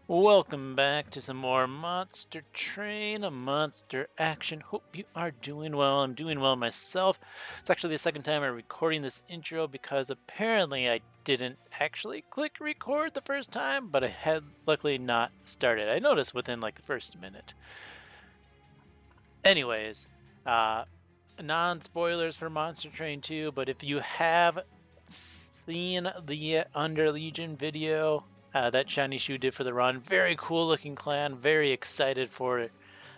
Welcome back to some more Monster Train, Monster Action. Hope you are doing well. I'm doing well myself. It's actually the second time I'm recording this intro because apparently I didn't actually click record the first time, but I had luckily not started. I noticed within like the first minute. Anyways, non-spoilers for Monster Train 2, but if you have seen the Under Legion video, that Shiny Shoe did for the run. Very cool looking clan. Very excited for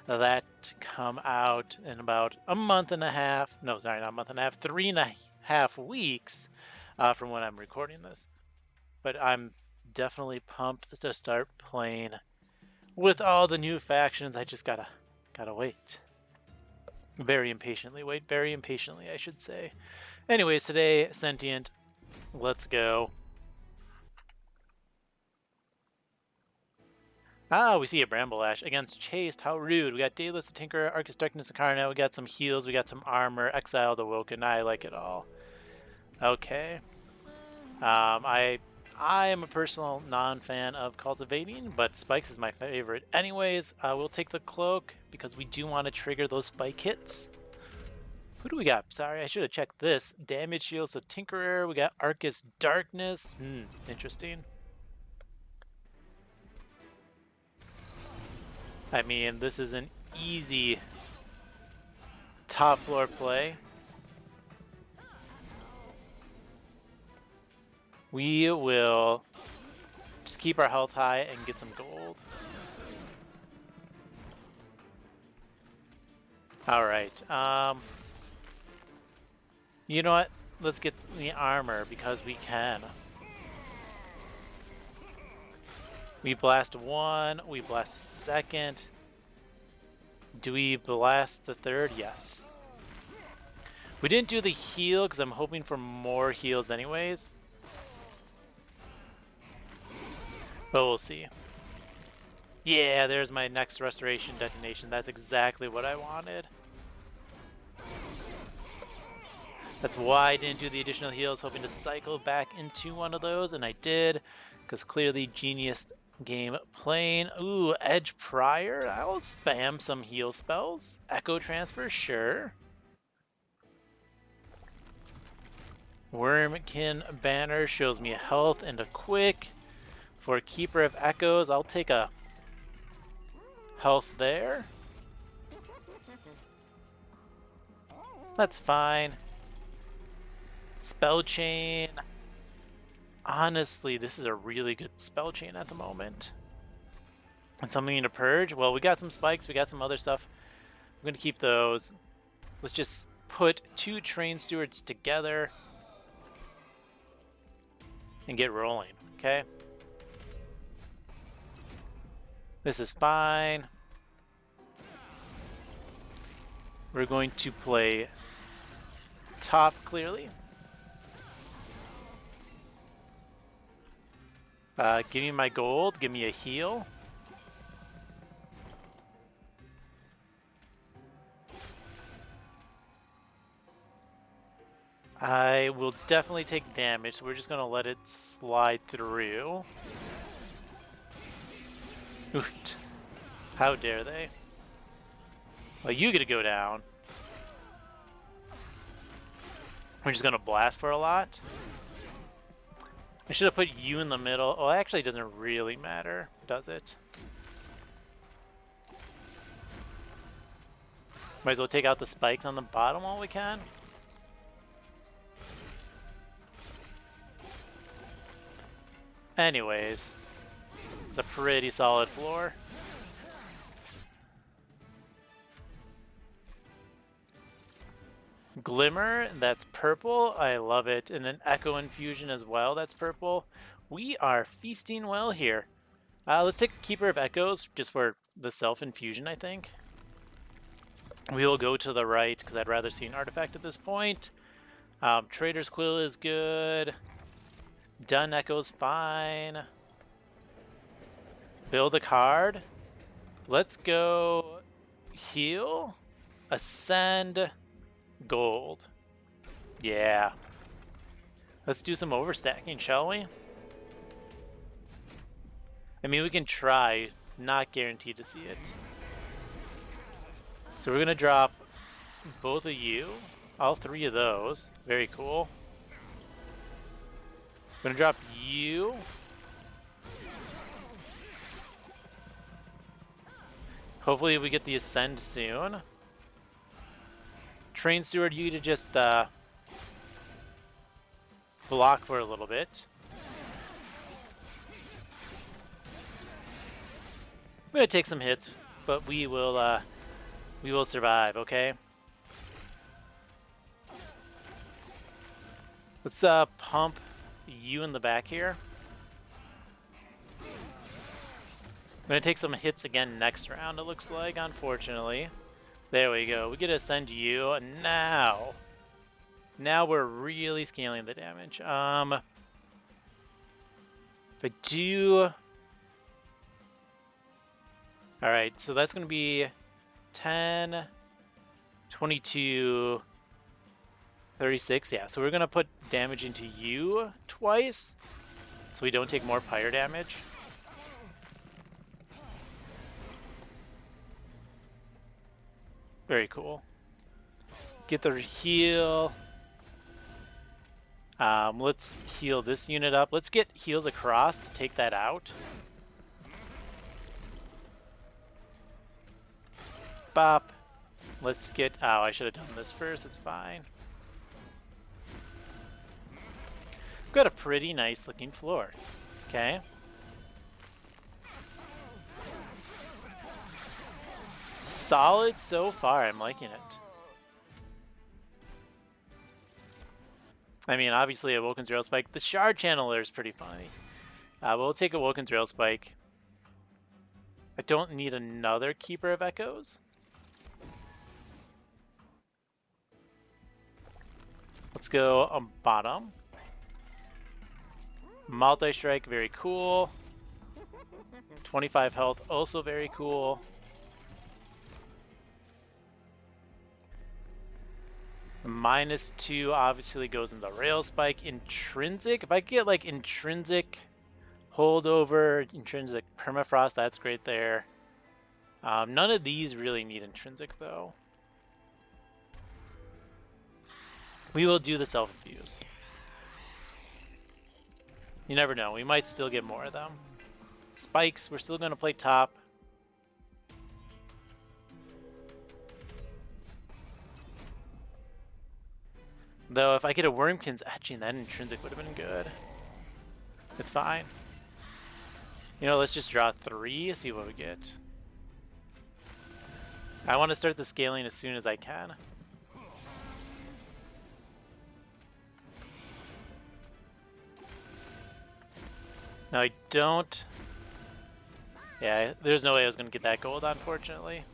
that to come out in about a month and a half. No, sorry, not a month and a half. 3.5 weeks from when I'm recording this. But I'm definitely pumped to start playing with all the new factions. I just gotta wait. Very impatiently wait. Very impatiently, I should say. Anyways, today, Sentient. Let's go. Ah, we see a Bramble Lash against Chaste. How rude. We got Daedalus the Tinkerer, Archus, Incarnate. We got some heals. We got some armor. Exiled, Awoken. I like it all. Okay. I am a personal non-fan of cultivating, but spikes is my favorite. Anyways, we'll take the cloak because we do want to trigger those spike hits. Who do we got? Sorry, I should have checked this. Damage shield, so Tinkerer. We got Archus Darkness. Interesting. I mean, this is an easy top floor play. We will just keep our health high and get some gold. Alright, you know what? Let's get the armor because we can. We blast one, we blast the second. Do we blast the third? Yes. We didn't do the heal because I'm hoping for more heals anyways. But we'll see. Yeah, there's my next restoration detonation. That's exactly what I wanted. That's why I didn't do the additional heals, hoping to cycle back into one of those, and I did, because clearly genius game playing. Ooh, Edge Prior. I'll spam some heal spells. Echo Transfer, sure. Wurmkin Banner shows me health and a quick. For Keeper of Echoes, I'll take a health there. That's fine. Spell Chain. Honestly, this is a really good spell chain at the moment. And something to purge? Well, we got some spikes, we got some other stuff. I'm going to keep those. Let's just put 2 train stewards together and get rolling, okay? This is fine. We're going to play top clearly. Give me my gold, give me a heal. I will definitely take damage, so we're just gonna let it slide through. Oof. How dare they? Well, you get to go down. We're just gonna blast for a lot. I should have put you in the middle. Oh, actually, it doesn't really matter, does it? Might as well take out the spikes on the bottom while we can. Anyways, it's a pretty solid floor. Glimmer, that's purple. I love it. And an Echo Infusion as well, that's purple. We are feasting well here. Let's take Keeper of Echoes just for the self-infusion, I think. We will go to the right because I'd rather see an artifact at this point. Trader's Quill is good. Dun Echo's fine. Build a card. Let's go heal. Ascend. Gold. Yeah. Let's do some overstacking, shall we? I mean, we can try, not guaranteed to see it. So we're gonna drop both of you, all 3 of those. Very cool. We're gonna drop you. Hopefully we get the Ascend soon. Train Steward, you to just block for a little bit. I'm gonna take some hits, but we will survive, okay? Let's pump you in the back here. I'm gonna take some hits again next round, it looks like, unfortunately. There we go. We get to Ascend you, and now we're really scaling the damage. If I do... Alright, so that's going to be 10, 22, 36. Yeah, so we're going to put damage into you twice, so we don't take more pyre damage. Very cool. Get the heal. Let's heal this unit up. Let's get heals across to take that out. Bop. Let's get... Oh, I should have done this first. It's fine. We've got a pretty nice looking floor. Okay. Solid so far. I'm liking it. I mean, obviously, Awoken's Rail Spike. The Shard Channeler is pretty funny. We'll take Awoken's Rail Spike. I don't need another Keeper of Echoes. Let's go on bottom. Multi-Strike, very cool. 25 health, also very cool. -2 obviously goes in the Rail Spike. Intrinsic, if I get like Intrinsic Holdover, Intrinsic Permafrost, that's great there. None of these really need Intrinsic though. We will do the Self-Infuse. You never know, we might still get more of them. Spikes, we're still going to play top. Though if I get a Wurmkin's etching, that Intrinsic would have been good. It's fine. You know, let's just draw 3, see what we get. I want to start the scaling as soon as I can. No, I don't. Yeah, there's no way I was going to get that gold, unfortunately.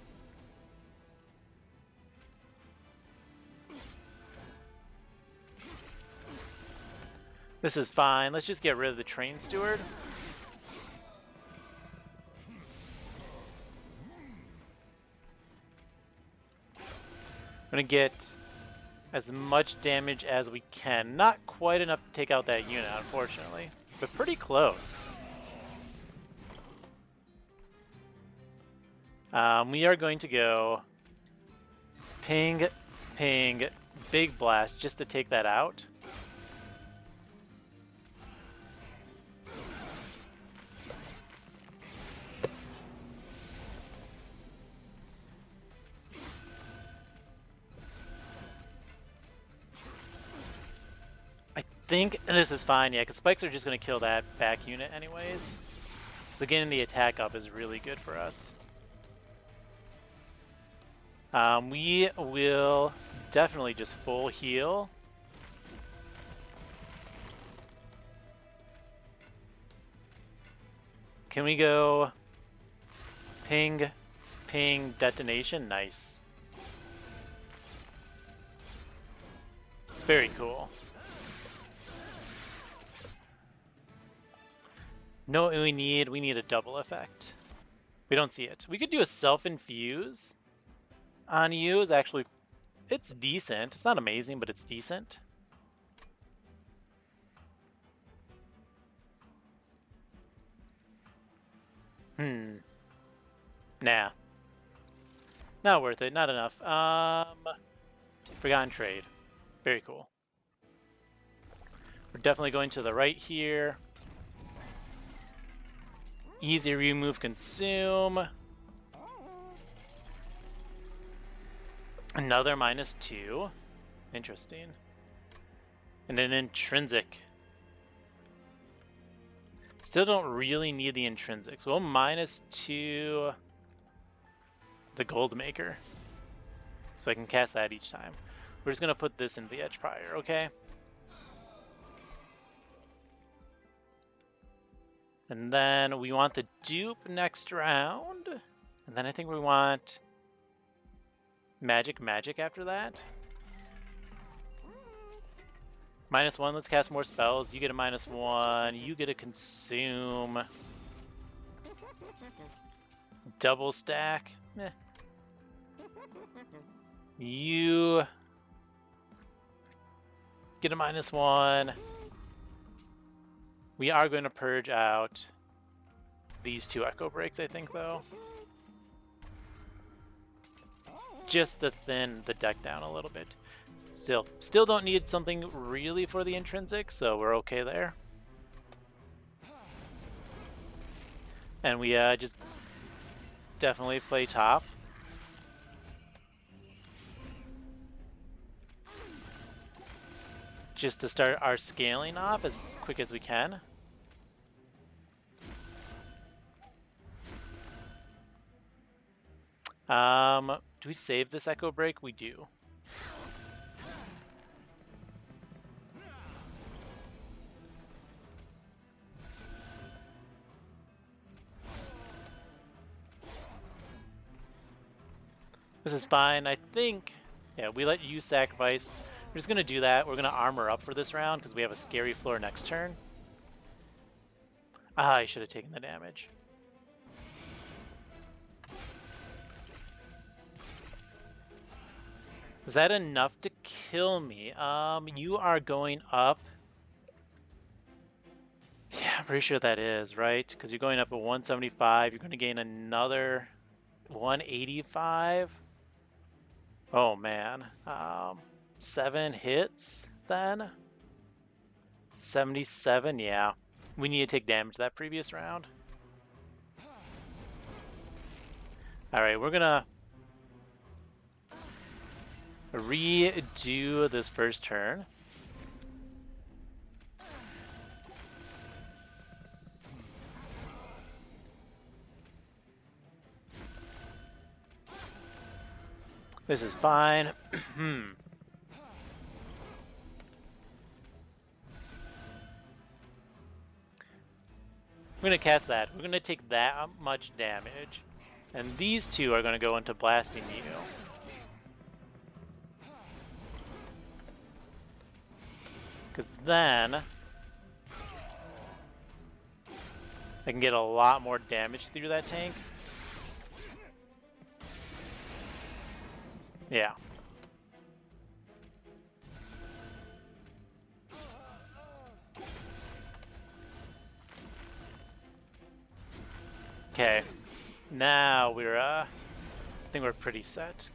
This is fine. Let's just get rid of the Train Steward. I'm going to get as much damage as we can. Not quite enough to take out that unit, unfortunately, but pretty close. We are going to go ping, ping, big blast just to take that out. I think this is fine, yeah, because spikes are just going to kill that back unit anyways. So getting the attack up is really good for us. We will definitely just full heal. Can we go ping, ping, detonation? Nice. Very cool. No, we need a double effect. We don't see it. We could do a self-infuse on you. Is actually, it's decent. It's not amazing, but it's decent. Nah. Not worth it. Not enough. Forgotten Trade. Very cool. We're definitely going to the right here. Easy remove, consume. Another -2. Interesting. And an intrinsic. Still don't really need the intrinsics. Well, -2 the gold maker. So I can cast that each time. We're just going to put this in the edge prior, okay? And then we want the dupe next round. And then I think we want magic after that. -1, let's cast more spells. You get a -1. You get a consume. Double stack. Eh. You get a -1. We are going to purge out these 2 Echo Breaks, I think, though. Just to thin the deck down a little bit. Still don't need something really for the intrinsic, so we're okay there. And we just definitely play top. Just to start our scaling off as quick as we can. Do we save this Echo Break? We do. This is fine. I think, yeah, we let you sacrifice. We're just going to do that. We're going to armor up for this round because we have a scary floor next turn. Ah, I should have taken the damage. Is that enough to kill me? You are going up. Yeah, I'm pretty sure that is, right? Because you're going up at 175. You're going to gain another 185. Oh, man. 7 hits, then? 77, yeah. We need to take damage that previous round. Alright, we're gonna redo this first turn. This is fine. We're going to cast that. We're going to take that much damage. And these 2 are going to go into blasting you. Because then I can get a lot more damage through that tank. Yeah. Okay. Now we're I think we're pretty set.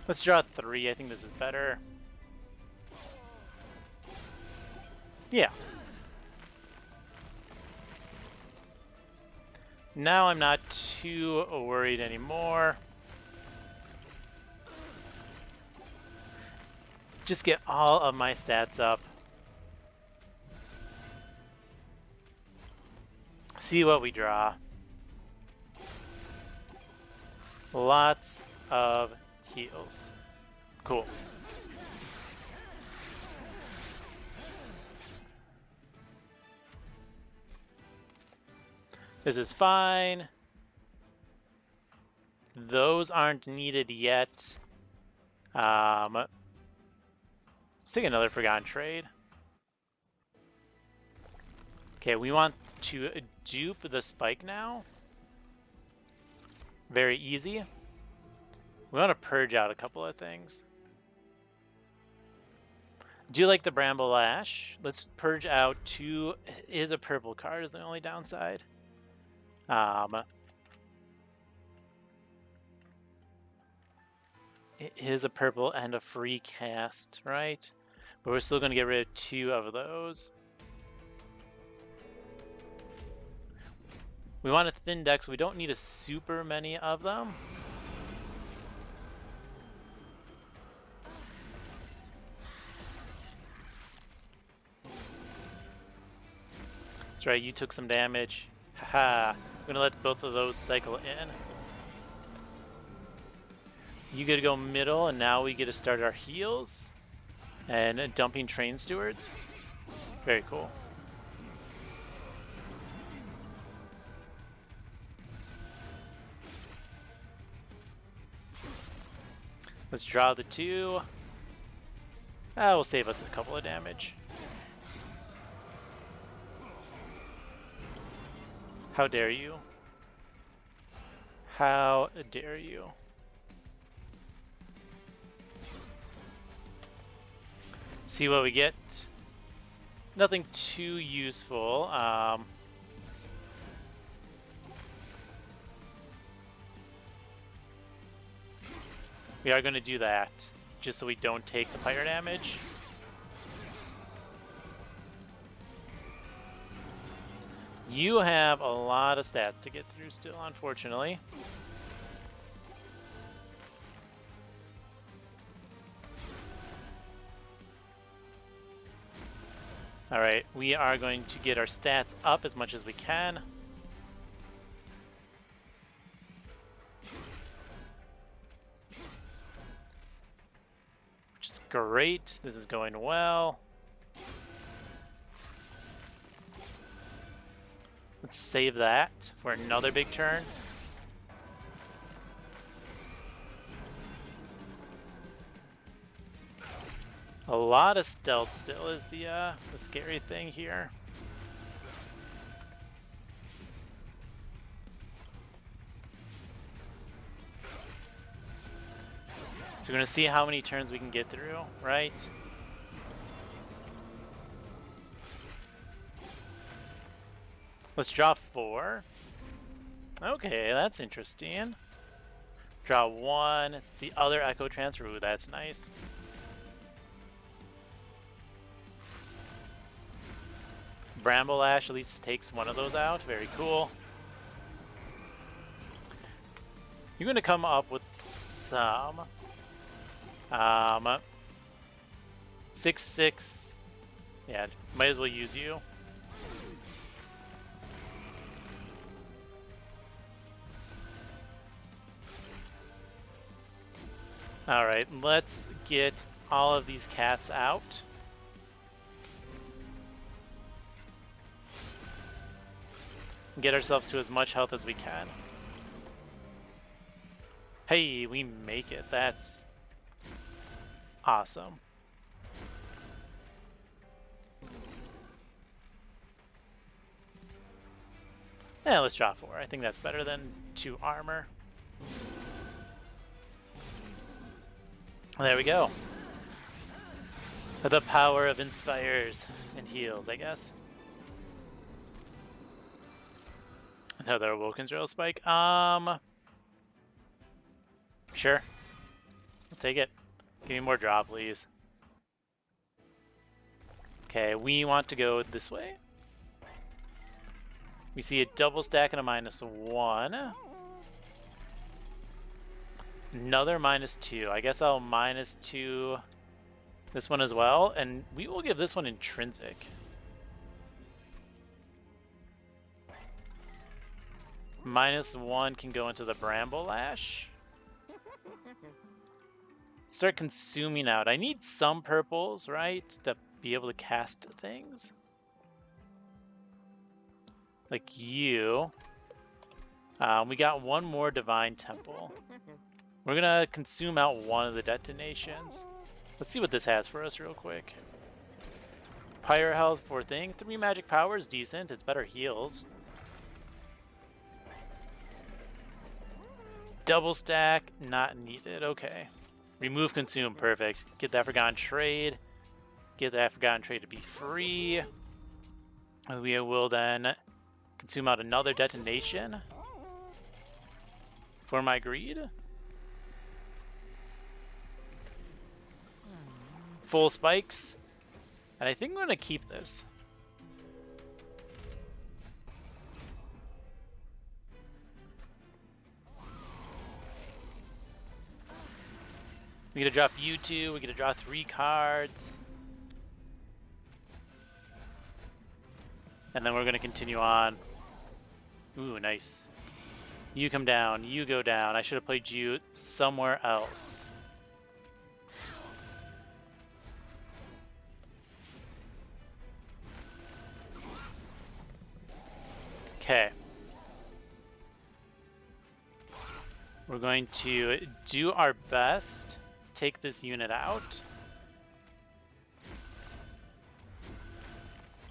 Let's draw 3. I think this is better. Yeah. Now I'm not too worried anymore. Just get all of my stats up. See what we draw. Lots of heals. Cool. This is fine. Those aren't needed yet. Let's take another Forgotten Trade. Okay, we want to dupe the spike now. Very easy. We want to purge out a couple of things. Do you like the Bramble Lash? Let's purge out 2. Is a purple card is the only downside. It is a purple and a free cast, right? But we're still going to get rid of 2 of those. We want a thin deck, so we don't need a super many of them. That's right, you took some damage. Haha. I'm going to let both of those cycle in. You get to go middle, and now we get to start our heals. And dumping train stewards. Very cool. Let's draw the 2. That will save us a couple of damage. How dare you? How dare you? See what we get. Nothing too useful. We are going to do that, just so we don't take the fire damage. You have a lot of stats to get through still, unfortunately. All right, we are going to get our stats up as much as we can. Which is great. This is going well. Let's save that for another big turn. A lot of stealth still is the scary thing here. So we're going to see how many turns we can get through, right? Let's draw 4. Okay, that's interesting. Draw 1. It's the other Echo Transfer. Ooh, that's nice. Bramble Lash at least takes one of those out. Very cool. You're going to come up with some 6/6. Yeah, might as well use you. All right, let's get all of these cats out. Get ourselves to as much health as we can. Hey, we make it. That's awesome. Yeah, let's draw 4. I think that's better than 2 armor. There we go. The power of inspires and heals, I guess. Another Awoken's Rail Spike. Sure. I'll take it. Give me more draw, please. Okay, we want to go this way. We see a double stack and a -1. Another -2. I guess I'll -2 this one as well, and we will give this one intrinsic. -1 can go into the Bramble Lash. Start consuming out. I need some purples, right, to be able to cast things. Like you. We got one more Divine Temple. We're gonna consume out one of the detonations. Let's see what this has for us real quick. Pyre health for thing. 3 magic power is decent. It's better heals. Double stack, not needed. Okay. Remove consume, perfect. Get that Forgotten Trade. get that Forgotten Trade to be free. We will then consume out another detonation for my greed. Full spikes. And I think I'm going to keep this. We get to drop you two. We get to draw 3 cards. And then we're going to continue on. Ooh, nice. You come down. You go down. I should have played you somewhere else. Okay. We're going to do our best to take this unit out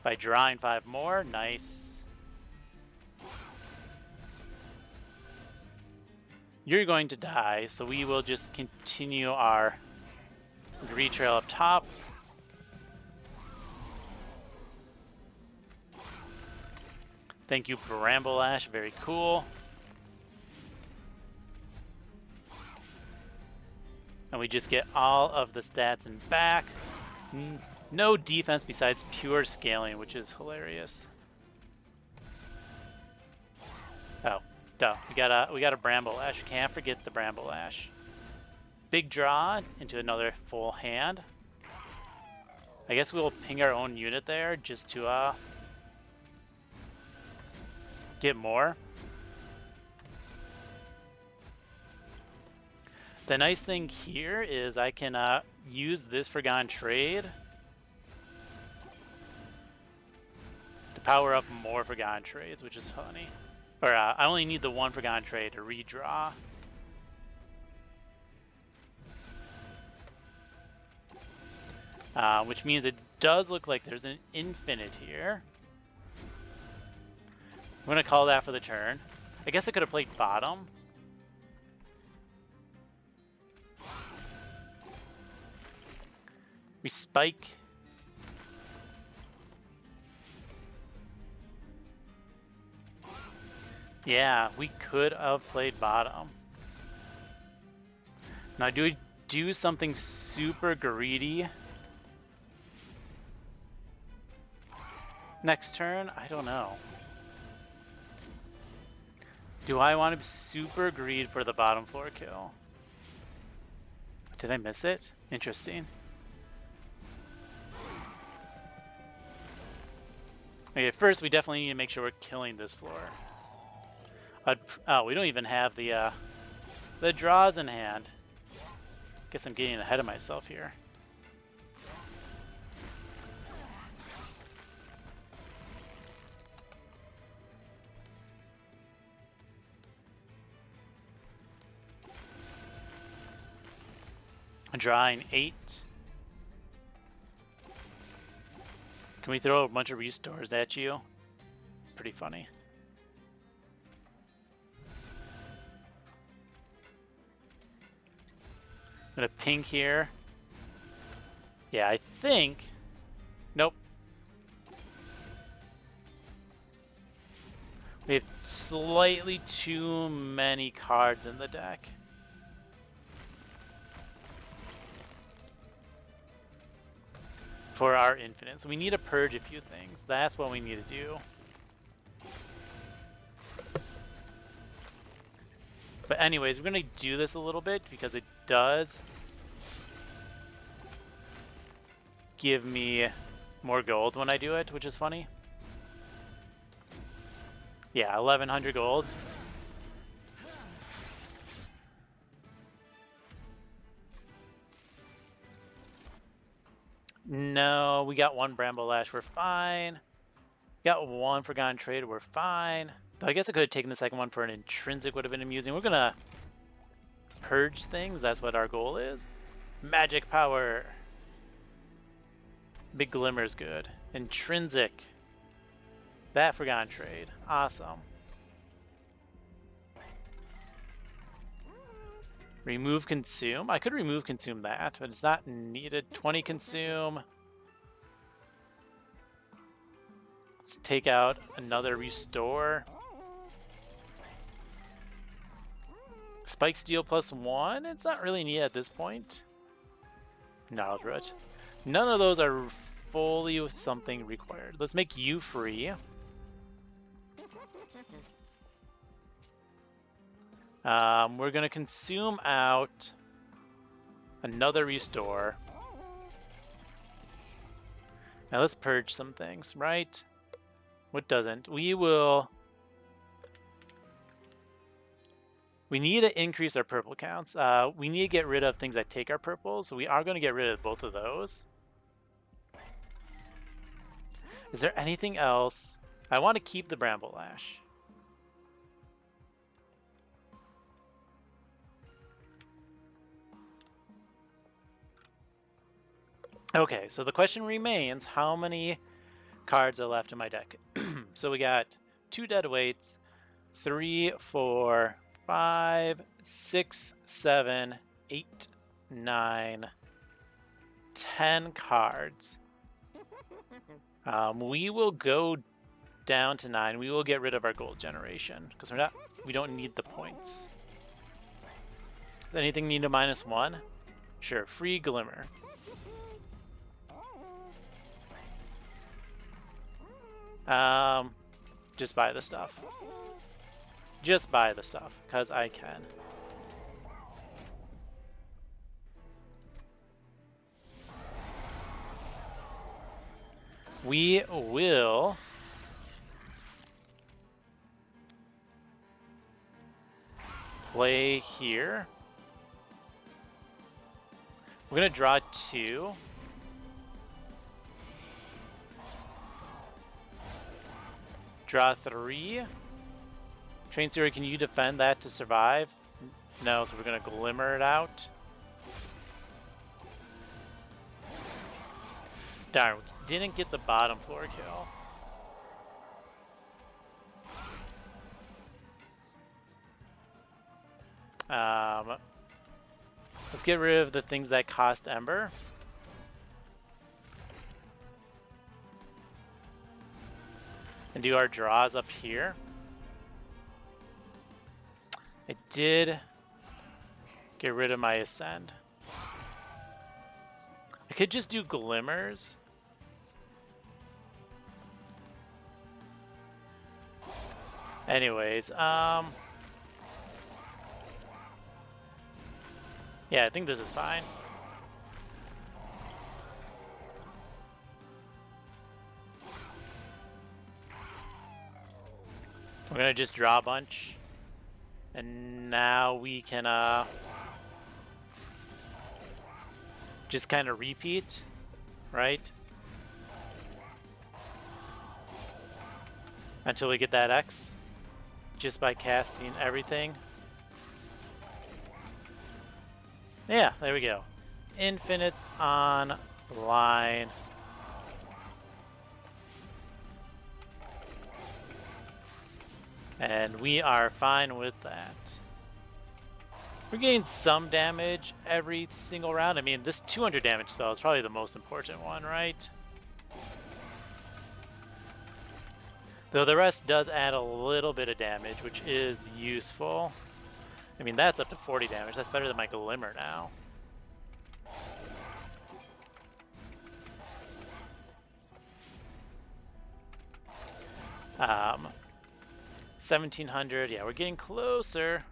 by drawing 5 more. Nice. You're going to die, so we will just continue our greed trail up top. Thank you, Bramble Lash. Very cool. And we just get all of the stats in back. No defense besides pure scaling, which is hilarious. Oh, duh. We got a Bramble Lash. Can't forget the Bramble Lash. Big draw into another full hand. I guess we'll ping our own unit there just to get more. The nice thing here is I can use this Forgotten Trade to power up more Forgotten Trades, which is funny. Or I only need the 1 Forgotten Trade to redraw. Which means it does look like there's an infinite here. I'm going to call that for the turn. I guess I could have played bottom. We spike. Yeah, we could have played bottom. Now, do we do something super greedy next turn? I don't know. Do I want to super greed for the bottom floor kill? Did I miss it? Interesting. Okay, first we definitely need to make sure we're killing this floor. Oh, we don't even have the draws in hand. Guess I'm getting ahead of myself here. I'm drawing 8. Can we throw a bunch of restores at you? Pretty funny. I'm gonna pink here. Yeah, I think. Nope. We have slightly too many cards in the deck. For our infinite. So we need to purge a few things. That's what we need to do. But anyways, we're going to do this a little bit because it does give me more gold when I do it, which is funny. Yeah, 1100 gold. No, we got 1 Bramble Lash, we're fine. Got 1 Forgotten Trade, we're fine. Though I guess I could have taken the second one for an intrinsic, would have been amusing. We're gonna purge things, that's what our goal is. Magic power. Big Glimmer's good. Intrinsic. That Forgotten Trade, awesome. Remove consume. I could remove consume that, but it's not needed. 20 consume. Let's take out another restore. Spike Steel +1. It's not really needed at this point. Knowledge Root. None of those are fully something required. Let's make you free. We're gonna consume out another restore. Now let's purge some things, right? What doesn't? We need to increase our purple counts. We need to get rid of things that take our purple, so we are going to get rid of both of those. Is there anything else? I want to keep the Bramble Lash. Okay, so the question remains, how many cards are left in my deck? So we got 2 deadweights, 3, 4, 5, 6, 7, 8, 9, 10 cards. We will go down to 9. We will get rid of our gold generation because we don't need the points. Does anything need a -1? Sure, free glimmer. Just buy the stuff. Just buy the stuff, because I can. We will play here. We're going to draw 2. Draw 3. Train Theory, can you defend that to survive? No, so we're going to glimmer it out. Darn, we didn't get the bottom floor kill. Let's get rid of the things that cost Ember. And do our draws up here. I did get rid of my Ascend. I could just do Glimmers. Anyways, yeah, I think this is fine. We're gonna just draw a bunch. And now we can just kind of repeat, right? Until we get that X, just by casting everything. Yeah, there we go. Infinite online. And we are fine with that. We're getting some damage every single round. I mean, this 200 damage spell is probably the most important one, right? Though the rest does add a little bit of damage, which is useful. I mean, that's up to 40 damage. That's better than my Glimmer now. Um, 1700, yeah, we're getting closer.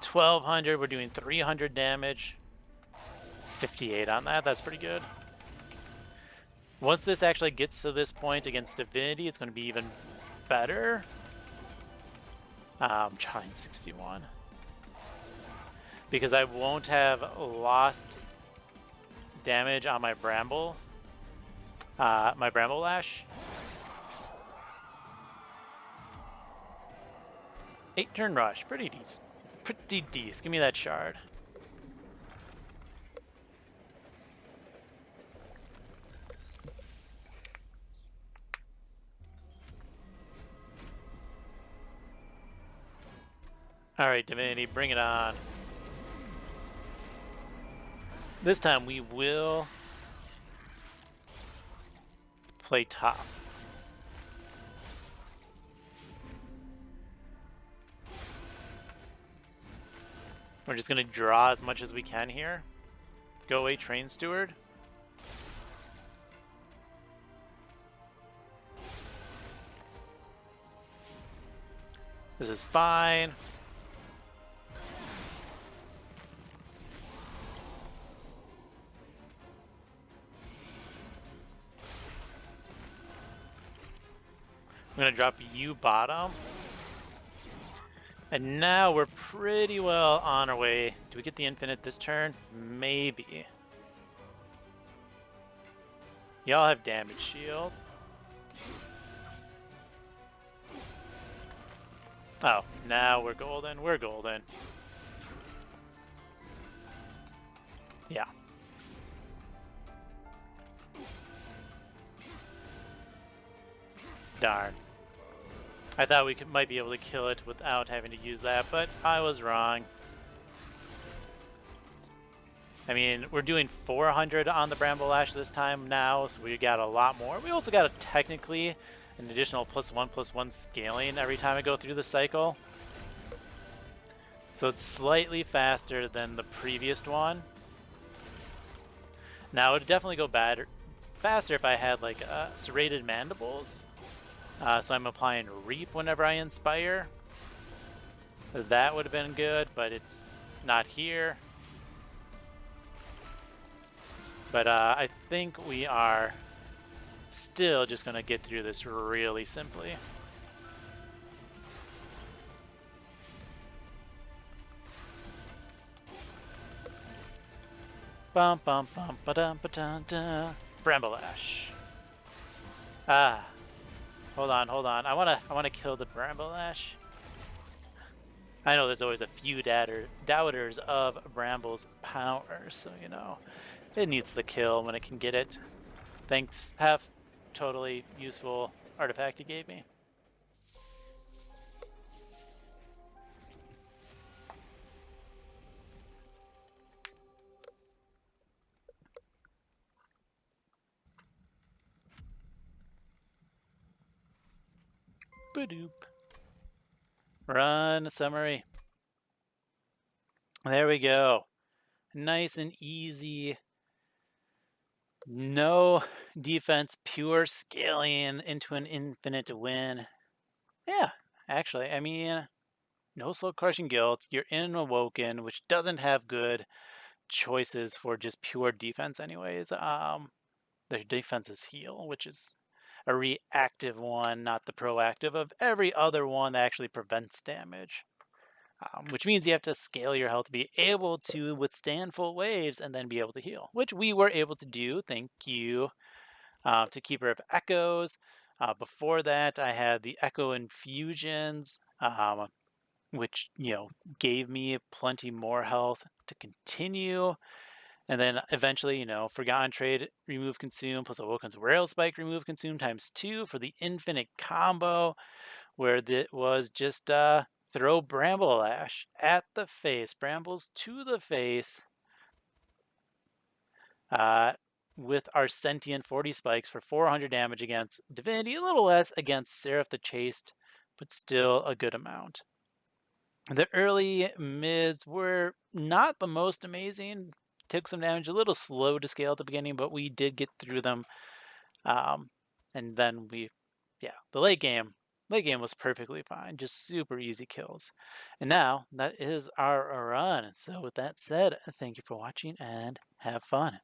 $1,200, we're doing 300 damage. 58 on that, that's pretty good. Once this actually gets to this point against Divinity, it's going to be even better. Trying 61. Because I won't have lost damage on my Bramble Lash. 8-turn rush, pretty decent. Pretty decent. Give me that shard. All right, Divinity, bring it on. This time we will play top. We're just going to draw as much as we can here. Go away, Train Steward. This is fine. I'm going to drop you bottom. And now we're pretty well on our way. Do we get the infinite this turn? Maybe. Y'all have damage shield. Oh, now we're golden. We're golden. Yeah. Darn. I thought we might be able to kill it without having to use that, but I was wrong. I mean, we're doing 400 on the Bramble Lash this time now, so we got a lot more. We also got technically an additional +1/+1 scaling every time I go through the cycle. So it's slightly faster than the previous one. Now, it would definitely go faster if I had like serrated mandibles. So I'm applying Reap whenever I inspire. That would have been good, but it's not here. But I think we are still just going to get through this really simply. Bum bum bum ba dum ba dum dum. Bramble Lash. Ah. Hold on, hold on. I wanna kill the Bramble Lash. I know there's always a few doubters of Bramble's power, so you know it needs the kill when it can get it. Thanks, half totally useful artifact he gave me. Badoop. Run summary. There we go. Nice and easy. No defense, pure scaling into an infinite win. Yeah, actually, I mean, no soul crushing guilt. You're in Awoken, which doesn't have good choices for just pure defense anyways. Their defense is heal, which is a reactive one, not the proactive of every other one that actually prevents damage. Which means you have to scale your health to be able to withstand full waves and then be able to heal, which we were able to do. Thank you to Keeper of Echoes. Before that, I had the Echo Infusions, which, you know, gave me plenty more health to continue. And then eventually, you know, Forgotten Trade, remove consume, plus Awoken's Rail Spike, remove consume ×2 for the infinite combo, where it was just throw Bramble Lash at the face, Brambles to the face, with our Sentient 40 spikes for 400 damage against Divinity, a little less against Seraph the Chaste, but still a good amount. The early mids were not the most amazing. Took some damage, a little slow to scale at the beginning, but we did get through them. And then the late game was perfectly fine, just super easy kills. And now that is our run. So with that said, thank you for watching and have fun.